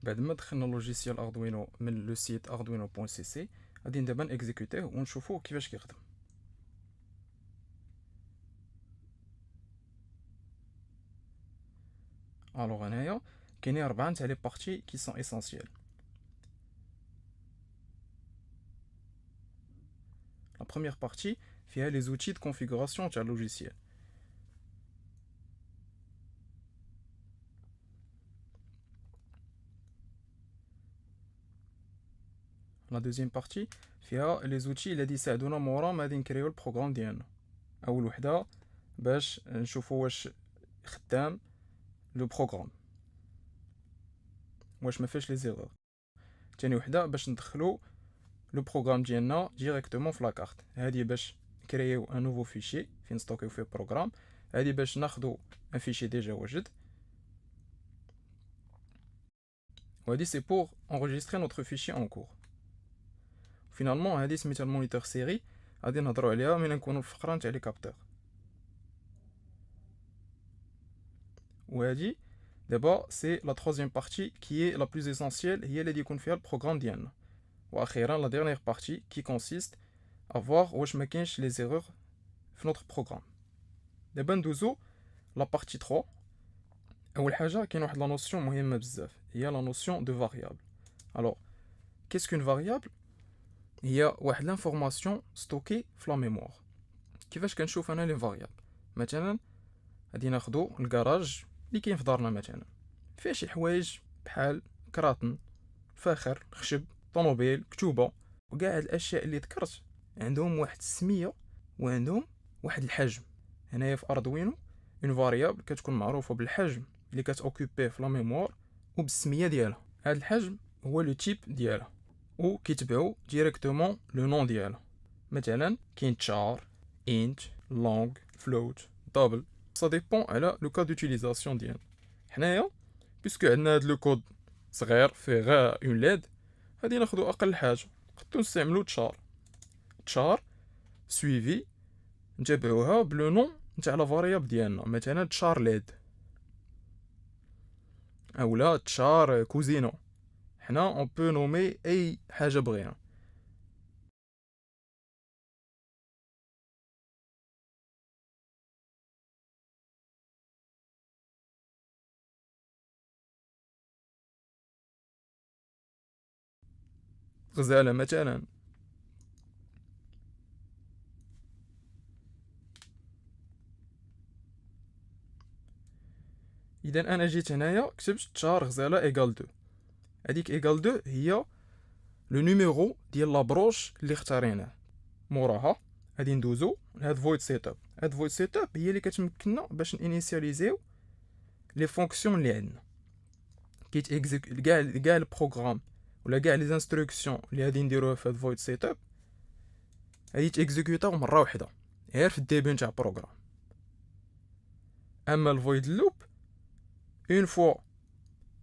بعد ما دخلنا لوجيسيال اردوينو من لو سيت arduino.cc غادي دابا نيكزيكوتيه ونشوفوا كيفاش كيخدم. الوغ هنايا كاينين 4 تاع لي بارتي كي سون اسونسييل. لا بروميير بارتي فيها لي زوتي دو كونفيغوراسيون تاع اللوجيسيال. لا دوزيام بارتي فيها لي زوتي اللي غادي يساعدونا مورا ما غادي نكريو البروغرام ديالنا. اول وحده باش نشوفوا واش خدام لو بروغرام، واش ما فيهش لي زيرور. تاني وحده باش ندخلو لو بروغرام ديالنا ديريكتومون في لاكارت. هادي باش نكرييو ان نوفو فيشي فين نستوكيو فيه بروغرام. هادي باش ناخدو ان فيشي ديجا واجد. وهادي سي بور enregistrer notre fichier en cours. فينالمون هادي سميتها المونيتور سيري، غادي نهضروا عليها ملي نكونوا في الفقره نتاع لي كابتور. وهادي دابا سي لا تروزيام بارتي كي لا بلوز اسونسييل، هي اللي يكون فيها البروغرام ديالنا. واخيرا لا ديرنيير بارتي كي كونسيست ا فوار واش ما كاينش لي زيرور في نوتر بروغرام. دابا ندوزو لا بارتي 3. اول حاجه كاين واحد لا نوسيون مهمه بزاف، هي لا نوسيون دو فاريابل. الوغ كيس كون فاريابل؟ هي واحد لانفورماسيون ستوكي في لا ميموار. كيفاش كنشوف انا لي فاريابل؟ مثلا غادي ناخدو الكراج اللي كاين في دارنا، مثلا فيه شي حوايج بحال كراطن، فاخر، خشب، طوموبيل، كتوبه، وكاع هاد الاشياء اللي ذكرت عندهم واحد السميه وعندهم واحد الحجم. هنايا في اردوينو اون فاريابل كتكون معروفه بالحجم اللي كتوكوبيه في لا ميموار وبالسميه ديالها. هاد الحجم هو لو تيب ديالها، و كيتبعو ديريكتومون لو نون ديالها. مثلا كاين تشار، انت، لونغ، فلوت، دبل. سا ديبون على لو كاد دوتيليزاسيون ديالنا. حنايا بيسكو عندنا هاد لو كود صغير فيه غير اون ليد، غادي ناخدو اقل حاجه، نقدروا نستعملو تشار. تشار سويفي نتبعوها بلو نون نتاع لا فاريابل ديالنا، مثلا تشار ليد اولا تشار كوزينو. حنا اون بو نومي اي حاجه بغينا. غزاله مثلا. اذا انا جيت هنايا كتبت تشار غزاله ايكال 2. هذيك ايكال 2 هي لو نيميرو ديال لابروش اللي اختاريناه. موراها غادي ندوزو لهاد فويد سيت اب. هاد فويد سيت اب هي اللي كتمكننا باش انيسياليزيو لي فونكسيون اللي عندنا. كيت اكزيك كاع البروغرام ولا كاع لي انستركسيون اللي غادي نديروها في هاد فويد سيت اب غادي تيكزيكوتاو مره واحده غير في الديبي نتاع البروغرام. اما الفويد لوب اون فوا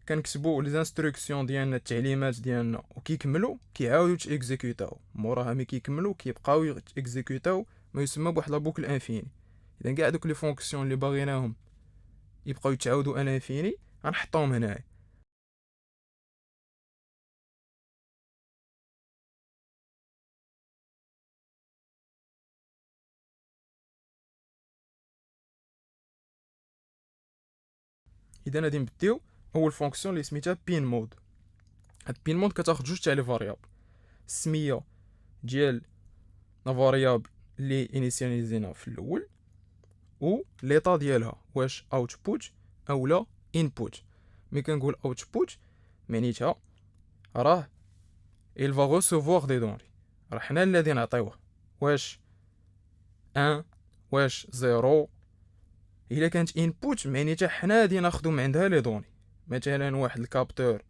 كنكتبوا لي انستركسيون ديالنا، التعليمات ديالنا، وكيكملوا كيعاودوا تيكزيكوتاو. موراها ملي كيكملوا كيبقاو يكزيكوتاو ما يسمى بواحد لا بوكل انفيني. اذا كاع دوك لي فونكسيون اللي باغيناهم يبقاو يتعاودوا ان انفيني غنحطوهم هنايا. اذا غادي نبديو اول فونكسيون اللي سميتها بين مود. هاد بين مود كتاخد جوج تاع لي فاريابل، السميه ديال لا فاريابل اللي انيسياليزينا في الاول و ليطا ديالها، واش اوتبوت اولا انبوت. ملي كنقول اوتبوت معنيتها راه il va recevoir des données، راه حنا اللي غادي نعطيوه واش 1 واش 0. الا كانت انبوت معنيتها حنا غادي ناخذو من عندها لي دوني. مثلا واحد الكابتور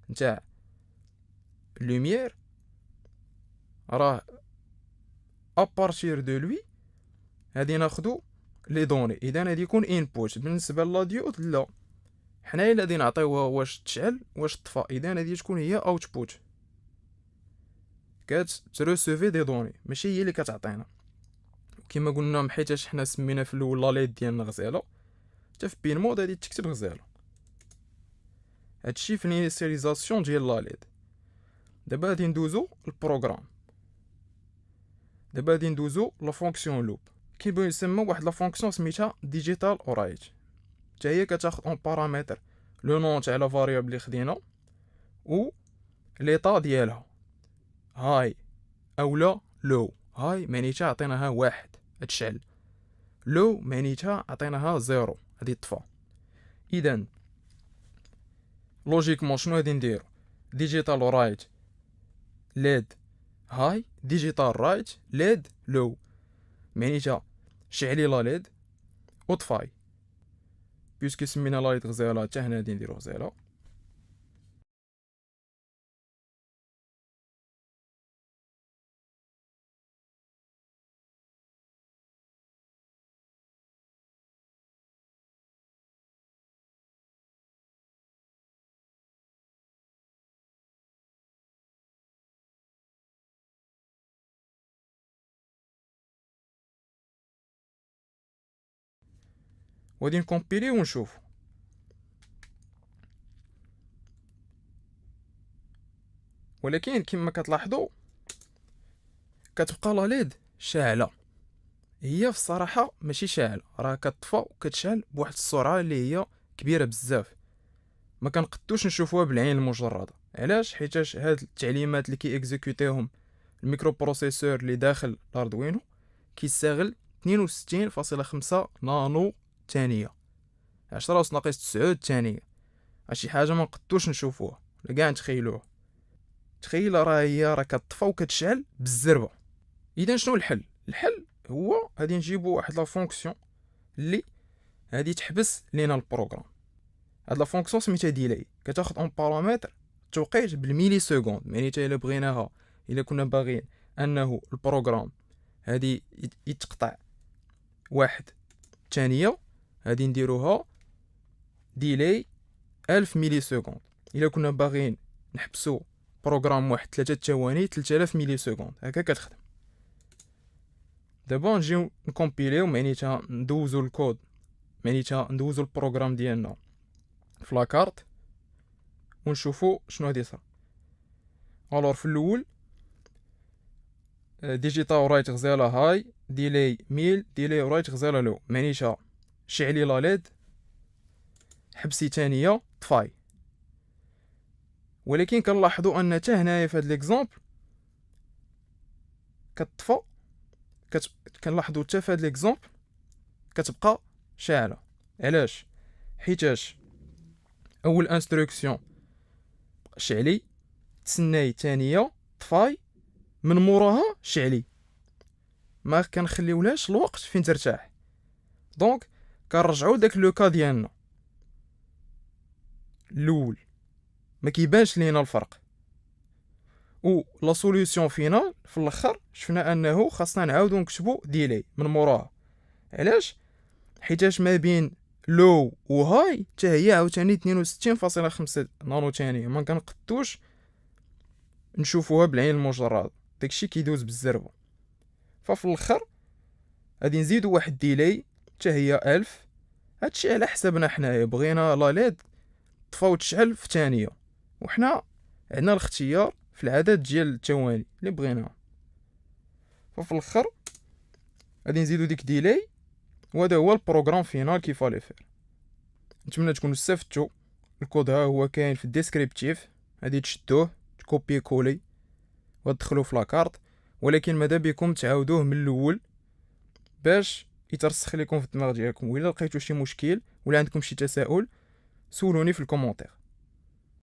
نتاع لوميير راه ابارتير دو لوي غادي ناخذو لي دوني، اذا غادي يكون انبوت. بالنسبه لا ديود لا، حنايا اللي غادي نعطيوها واش تشعل واش طفى، اذا غادي تكون هي اوتبوت كتريسيفي دي دوني ماشي هي اللي كتعطينا. كما قلنا حيتاش حنا سمينا في الاول لا ليد ديالنا غزاله، حتى في بين مود غادي تكتب غزاله. هادشي في الانيسياليزاسيون ديال لا ليد. دابا غادي ندوزو البروغرام. دابا غادي ندوزو لا فونكسيون لوب. كيبغيو يسموا واحد لا فونكسيون سميتها ديجيتال اورايت، حتى هي كتاخد اون بارامتر لو نون تاع لا فاريابل اللي خدينا و ليطا ديالها هاي اولا لو. هاي معنيتها عطيناها واحد تشعل، لو معنيتها عطيناها زيرو غادي تطفى. اذا لوجيكمون شنو غادي نديرو؟ ديجيتال رايت ليد هاي، ديجيتال رايت ليد لو، معنيتها شعلي لا ليد وطفاي. بيسكو سمينا لا ليد غزاله حتى هنا غادي نديرو غزاله. وغادي نكومبيلي ونشوف. ولكن كما كتلاحظوا كتبقى لا ليد شاعله. هي في الصراحه ماشي شاعله، راه كتطفى وكتشعل بواحد السرعه اللي هي كبيره بزاف، ما كنقدوش نشوفوها بالعين المجرده. علاش؟ حيتاش هاد التعليمات اللي اكزيكوتيهم الميكرو بروسيسور اللي داخل الاردوينو كيستغل 62.5 نانو ثانيه، 10 أس ناقص 9 ثانيه. شي حاجه ما نقدوش نشوفوها ولا كاع نتخيلوها. تخيل راه كتطفى وكتشعل بالزربه. اذا شنو الحل؟ الحل هو غادي نجيبو واحد لا فونكسيون اللي غادي تحبس لينا البروغرام. هاد لا فونكسيون سميتها ديلاي، كتاخد اون بارامتر التوقيت بالميلي سكوند. معناتها الا بغيناها، الا كنا باغيين انه البروغرام هادي يتقطع واحد ثانيه، غادي نديروها ديلاي 1000 ميلي سكوند. الا كنا باغيين نحبسو بروغرام واحد 3 ثواني، 3000 ميلي سكوند. هكا كتخدم. دابا نجيو نكومبيليو، معناتها ندوزو الكود، معناتها ندوزو البروغرام ديالنا في لاكارت ونشوفو شنو غادي يصرا. الور في الاول ديجيتال رايت غزاله هاي، ديلاي 1000 ديلاي رايت غزاله لو، معناتها شعلي لا ليد حبسي ثانيه طفاي. ولكن كنلاحظوا ان حتى هنايا في هاد ليكزامبل كتطفى، كنلاحظوا حتى في هاد ليكزامبل كتبقى شاعله. علاش؟ حيتاش اول انستركسيون شعلي، تسناي ثانيه طفاي، من موراها شعلي، ما كنخليولهاش الوقت فين ترتاح. دونك كنرجعوا داك لو كا ديالنا الاول، ما كيبانش لينا الفرق. و لا سوليوشن فينال في الاخر شفنا انه خاصنا نعاودو نكتبو ديلاي من موراها. علاش؟ حيتاش ما بين لو و هاي حتى هي عاوتاني 62.5 نانو ثانيه، ما كنقدوش نشوفوها بالعين المجرد، داكشي كيدوز بالزربه. ففي الاخر غادي نزيدو واحد ديلاي حتى هي 1000. هادشي على حسابنا حنايا، بغينا لا ليد طفى وتشعل في ثانيه، وحنا عندنا الاختيار في العدد ديال الثواني اللي بغيناها. ففي الاخر غادي نزيدو ديك ديلاي، وهذا هو البروغرام فينال كيف لي فير. نتمنى تكونوا استفدتوا. الكود ها هو كاين في الديسكريبتيف، غادي تشدوه تكوبي كولي وتدخلوا في لاكارت. ولكن ماذا بكم تعاودوه من الاول باش يترسخ لكم في الدماغ ديالكم. وإلا لقيتوا شي مشكل ولا عندكم شي تساؤل سولوني في الكومونتير.